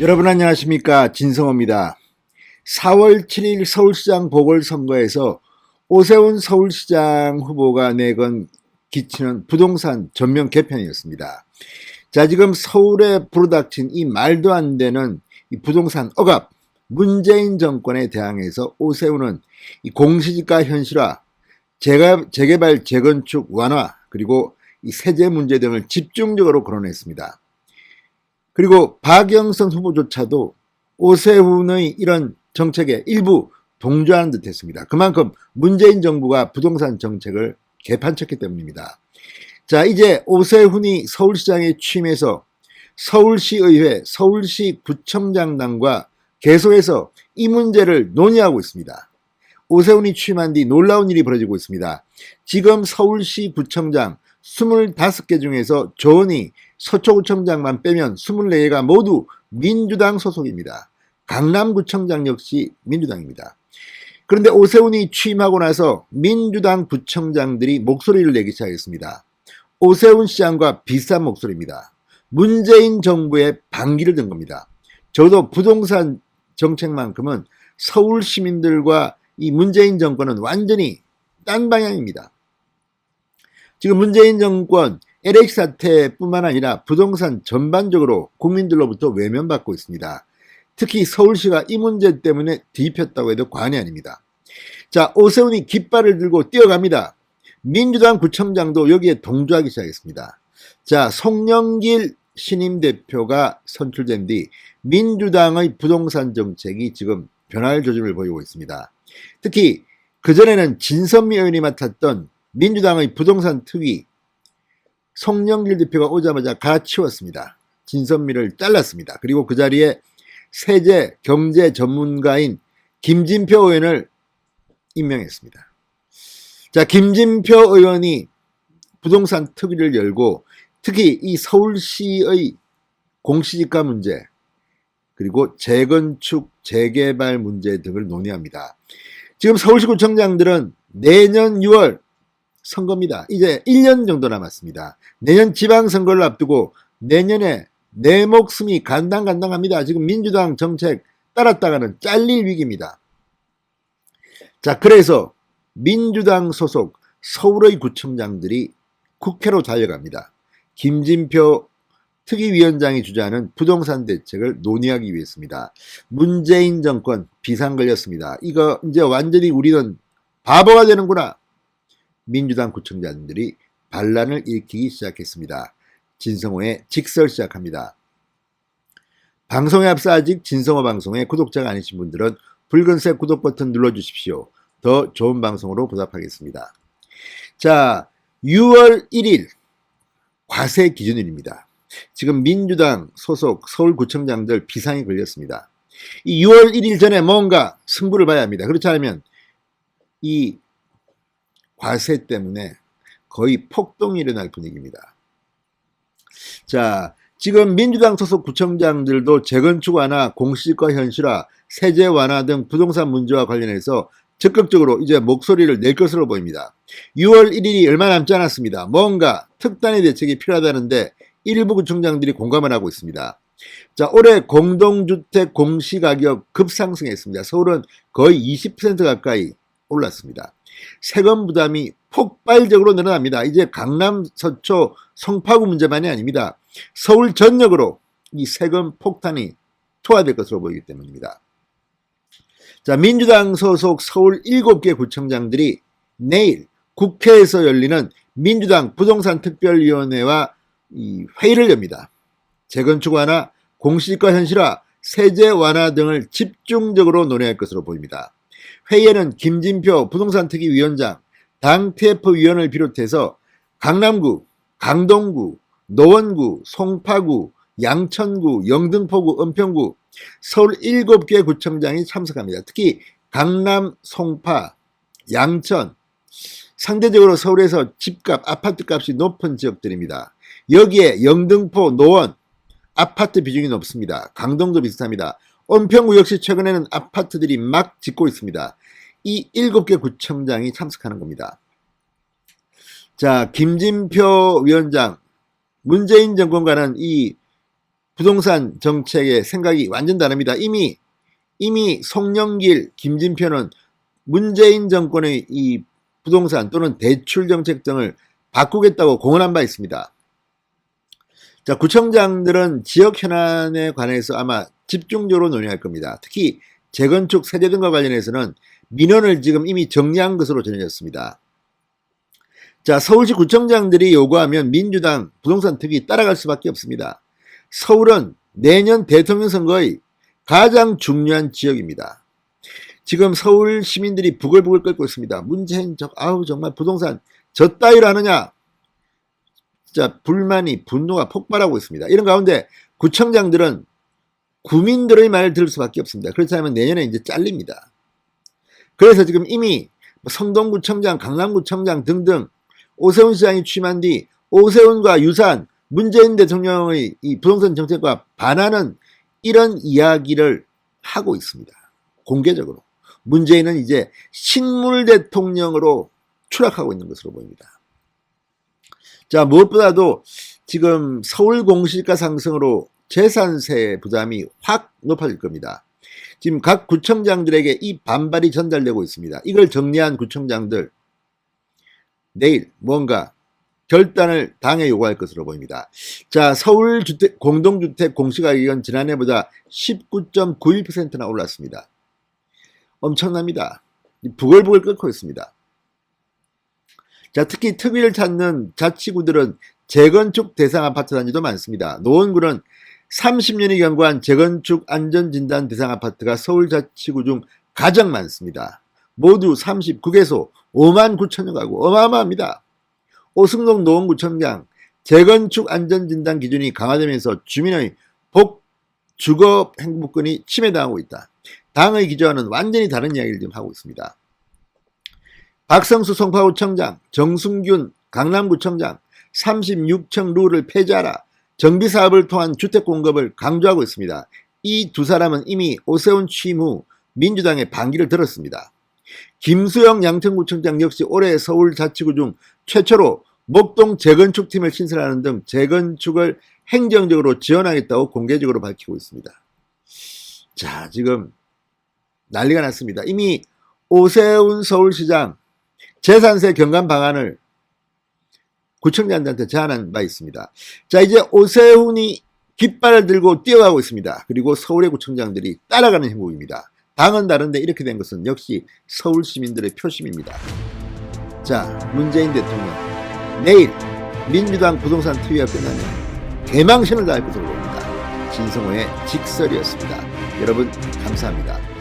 여러분 안녕하십니까, 진성호입니다. 4월 7일 서울시장 보궐선거에서 오세훈 서울시장 후보가 내건 기치는 부동산 전면 개편이었습니다. 자, 지금 서울에 불어닥친 이 말도 안 되는 이 부동산 억압, 문재인 정권에 대항해서 오세훈은 이 공시지가 현실화, 재개발 재건축 완화, 그리고 이 세제 문제 등을 집중적으로 거론했습니다. 그리고 박영선 후보조차도 오세훈의 이런 정책에 일부 동조하는 듯 했습니다. 그만큼 문재인 정부가 부동산 정책을 개판쳤기 때문입니다. 자, 이제 오세훈이 서울시장에 취임해서 서울시의회, 서울시구청장단과 계속해서 이 문제를 논의하고 있습니다. 오세훈이 취임한 뒤 놀라운 일이 벌어지고 있습니다. 지금 서울시구청장 25개 중에서 조은희 서초구청장만 빼면 24개가 모두 민주당 소속입니다. 강남구청장 역시 민주당입니다. 그런데 오세훈이 취임하고 나서 민주당 구청장들이 목소리를 내기 시작했습니다. 오세훈 시장과 비슷한 목소리입니다. 문재인 정부의 반기를 든 겁니다. 저도 부동산 정책만큼은 서울 시민들과 이 문재인 정권은 완전히 딴 방향입니다. 지금 문재인 정권 LH 사태뿐만 아니라 부동산 전반적으로 국민들로부터 외면받고 있습니다. 특히 서울시가 이 문제 때문에 뒤집혔다고 해도 과언이 아닙니다. 자, 오세훈이 깃발을 들고 뛰어갑니다. 민주당 구청장도 여기에 동조하기 시작했습니다. 자, 송영길 신임 대표가 선출된 뒤 민주당의 부동산 정책이 지금 변화의 조짐을 보이고 있습니다. 특히 그전에는 진선미 의원이 맡았던 민주당의 부동산 특위 송영길 대표가 오자마자 갈아치웠습니다. 진선미를 잘랐습니다. 그리고 그 자리에 세제 경제 전문가인 김진표 의원을 임명했습니다. 자, 김진표 의원이 부동산 특위를 열고 특히 이 서울시의 공시지가 문제 그리고 재건축 재개발 문제 등을 논의합니다. 지금 서울시구청장들은 내년 6월 선거입니다. 이제 1년 정도 남았습니다. 내년 지방선거를 앞두고 내년에 내 목숨이 간당간당합니다. 지금 민주당 정책 따랐다가는 잘릴 위기입니다. 자, 그래서 민주당 소속 서울의 구청장들이 국회로 달려갑니다. 김진표 특위위원장이 주재하는 부동산 대책을 논의하기 위해서입니다. 문재인 정권 비상 걸렸습니다. 이거 이제 완전히 우리는 바보가 되는구나. 민주당 구청장들이 반란을 일으키기 시작했습니다. 진성호의 직설 시작합니다. 방송에 앞서 아직 진성호 방송의 구독자가 아니신 분들은 붉은색 구독 버튼 눌러주십시오. 더 좋은 방송으로 보답하겠습니다. 자, 6월 1일 과세 기준일입니다. 지금 민주당 소속 서울구청장들 비상이 걸렸습니다. 이 6월 1일 전에 뭔가 승부를 봐야 합니다. 그렇지 않으면 이 과세 때문에 거의 폭동이 일어날 분위기입니다. 자, 지금 민주당 소속 구청장들도 재건축 완화, 공시지가 현실화, 세제 완화 등 부동산 문제와 관련해서 적극적으로 이제 목소리를 낼 것으로 보입니다. 6월 1일이 얼마 남지 않았습니다. 뭔가 특단의 대책이 필요하다는데 일부 구청장들이 공감을 하고 있습니다. 자, 올해 공동주택 공시가격 급상승했습니다. 서울은 거의 20% 가까이 올랐습니다. 세금 부담이 폭발적으로 늘어납니다. 이제 강남, 서초, 송파구 문제만이 아닙니다. 서울 전역으로 이 세금 폭탄이 투하될 것으로 보이기 때문입니다. 자, 민주당 소속 서울 7개 구청장들이 내일 국회에서 열리는 민주당 부동산 특별위원회와 이 회의를 엽니다. 재건축 완화, 공시지가 현실화, 세제 완화 등을 집중적으로 논의할 것으로 보입니다. 회의에는 김진표 부동산 특위 위원장, 당 TF 위원을 비롯해서 강남구, 강동구, 노원구, 송파구, 양천구, 영등포구, 은평구, 서울 7개 구청장이 참석합니다. 특히 강남, 송파, 양천, 상대적으로 서울에서 집값, 아파트값이 높은 지역들입니다. 여기에 영등포, 노원, 아파트 비중이 높습니다. 강동도 비슷합니다. 은평구 역시 최근에는 아파트들이 막 짓고 있습니다. 이 7개 구청장이 참석하는 겁니다. 자, 김진표 위원장, 문재인 정권과는 이 부동산 정책의 생각이 완전 다릅니다. 이미 송영길, 김진표는 문재인 정권의 이 부동산 또는 대출 정책 등을 바꾸겠다고 공언한 바 있습니다. 자, 구청장들은 지역 현안에 관해서 아마 집중적으로 논의할 겁니다. 특히 재건축 세제 등과 관련해서는 민원을 지금 이미 정리한 것으로 전해졌습니다. 자, 서울시 구청장들이 요구하면 민주당 부동산 특위 따라갈 수밖에 없습니다. 서울은 내년 대통령 선거의 가장 중요한 지역입니다. 지금 서울 시민들이 부글부글 끓고 있습니다. 문재인 정말 부동산 저 따위로 하느냐. 진짜 불만이 분노가 폭발하고 있습니다. 이런 가운데 구청장들은 구민들의 말을 들을 수밖에 없습니다. 그렇지 않으면 내년에 이제 잘립니다. 그래서 지금 이미 성동구청장, 강남구청장 등등 오세훈 시장이 취임한 뒤 오세훈과 유사한 문재인 대통령의 이 부동산 정책과 반하는 이런 이야기를 하고 있습니다. 공개적으로. 문재인은 이제 식물 대통령으로 추락하고 있는 것으로 보입니다. 자, 무엇보다도 지금 서울 공시지가 상승으로 재산세 부담이 확 높아질 겁니다. 지금 각 구청장들에게 이 반발이 전달되고 있습니다. 이걸 정리한 구청장들 내일 뭔가 결단을 당에 요구할 것으로 보입니다. 자, 서울 공동주택 공시가격은 지난해보다 19.91%나 올랐습니다. 엄청납니다. 부글부글 끓고 있습니다. 자, 특히 특위를 찾는 자치구들은 재건축 대상 아파트 단지도 많습니다. 노원구는 30년이 경과한 재건축 안전진단 대상 아파트가 서울 자치구 중 가장 많습니다. 모두 39개소 5만 9천여 가구, 어마어마합니다. 오승록 노원구청장 재건축 안전진단 기준이 강화되면서 주민의 주거 행복권이 침해당하고 있다. 당의 기조와는 완전히 다른 이야기를 지금 하고 있습니다. 박성수 송파구청장, 정순균 강남구청장 36층 룰을 폐지하라. 정비사업을 통한 주택 공급을 강조하고 있습니다. 이 두 사람은 이미 오세훈 취임 후 민주당의 반기를 들었습니다. 김수영 양천구청장 역시 올해 서울자치구 중 최초로 목동 재건축팀을 신설하는 등 재건축을 행정적으로 지원하겠다고 공개적으로 밝히고 있습니다. 자, 지금 난리가 났습니다. 이미 오세훈 서울시장 재산세 경감 방안을 구청장들한테 제안한 바 있습니다. 자, 이제 오세훈이 깃발을 들고 뛰어가고 있습니다. 그리고 서울의 구청장들이 따라가는 행보입니다. 당은 다른데 이렇게 된 것은 역시 서울 시민들의 표심입니다. 자, 문재인 대통령 내일 민주당 부동산 투기가 끝나면 개망신을 당할 것으로 봅니다. 진성호의 직설이었습니다. 여러분 감사합니다.